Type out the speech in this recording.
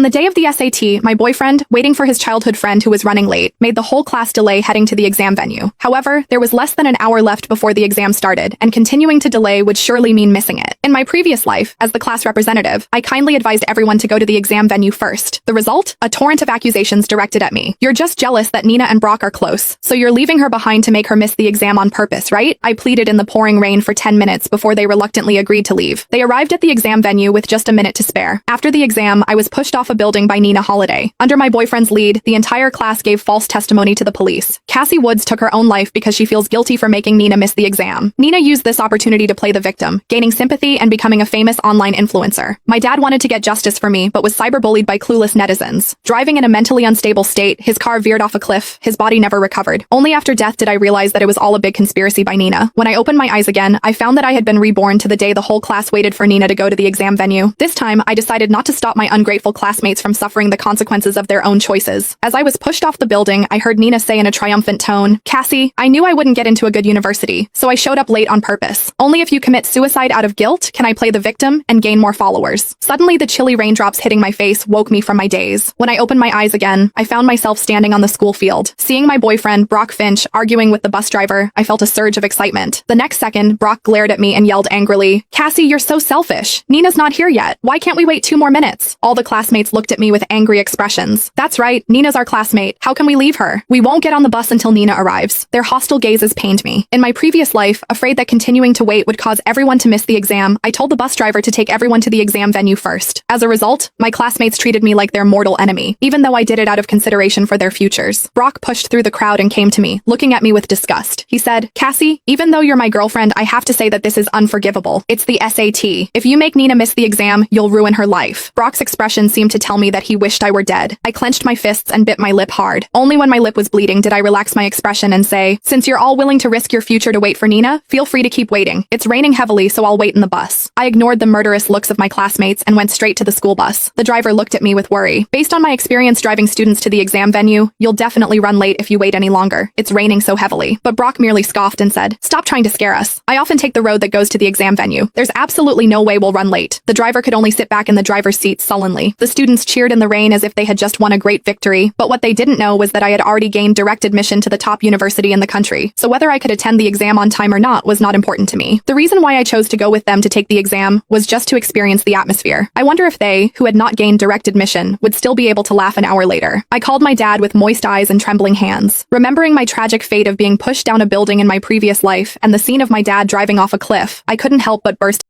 On the day of the SAT, my boyfriend, waiting for his childhood friend who was running late, made the whole class delay heading to the exam venue. However, there was less than an hour left before the exam started, and continuing to delay would surely mean missing it. In my previous life, as the class representative, I kindly advised everyone to go to the exam venue first. The result? A torrent of accusations directed at me. You're just jealous that Nina and Brock are close, so you're leaving her behind to make her miss the exam on purpose, right? I pleaded in the pouring rain for 10 minutes before they reluctantly agreed to leave. They arrived at the exam venue with just a minute to spare. After the exam, I was pushed off a building by Nina Holiday. Under my boyfriend's lead, the entire class gave false testimony to the police. Cassie Woods took her own life because she feels guilty for making Nina miss the exam. Nina used this opportunity to play the victim, gaining sympathy and becoming a famous online influencer. My dad wanted to get justice for me, but was cyberbullied by clueless netizens. Driving in a mentally unstable state, his car veered off a cliff. His body never recovered. Only after death did I realize that it was all a big conspiracy by Nina. When I opened my eyes again, I found that I had been reborn to the day the whole class waited for Nina to go to the exam venue. This time, I decided not to stop my ungrateful classmates from suffering the consequences of their own choices. As I was pushed off the building, I heard Nina say in a triumphant tone, "Cassie, I knew I wouldn't get into a good university, so I showed up late on purpose. Only if you commit suicide out of guilt can I play the victim and gain more followers." Suddenly, the chilly raindrops hitting my face woke me from my daze. When I opened my eyes again, I found myself standing on the school field. Seeing my boyfriend, Brock Finch, arguing with the bus driver, I felt a surge of excitement. The next second, Brock glared at me and yelled angrily, "Cassie, you're so selfish. Nina's not here yet. Why can't we wait 2 more minutes?" All the classmates looked at me with angry expressions. "That's right, Nina's our classmate. How can we leave her? We won't get on the bus until Nina arrives." Their hostile gazes pained me. In my previous life, afraid that continuing to wait would cause everyone to miss the exam, I told the bus driver to take everyone to the exam venue first. As a result, my classmates treated me like their mortal enemy, even though I did it out of consideration for their futures. Brock pushed through the crowd and came to me, looking at me with disgust. He said, "Cassie, even though you're my girlfriend, I have to say that this is unforgivable. It's the SAT. If you make Nina miss the exam, you'll ruin her life." Brock's expression seemed to tell me that he wished I were dead. I clenched my fists and bit my lip hard. Only when my lip was bleeding did I relax my expression and say, "Since you're all willing to risk your future to wait for Nina, feel free to keep waiting. It's raining heavily, so I'll wait in the bus." I ignored the murderous looks of my classmates and went straight to the school bus. The driver looked at me with worry. "Based on my experience driving students to the exam venue, you'll definitely run late if you wait any longer. It's raining so heavily." But Brock merely scoffed and said, "Stop trying to scare us. I often take the road that goes to the exam venue. There's absolutely no way we'll run late." The driver could only sit back in the driver's seat sullenly. The students cheered in the rain as if they had just won a great victory, but what they didn't know was that I had already gained direct admission to the top university in the country, so whether I could attend the exam on time or not was not important to me. The reason why I chose to go with them to take the exam was just to experience the atmosphere. I wonder if they, who had not gained direct admission, would still be able to laugh an hour later. I called my dad with moist eyes and trembling hands. Remembering my tragic fate of being pushed down a building in my previous life and the scene of my dad driving off a cliff, I couldn't help but burst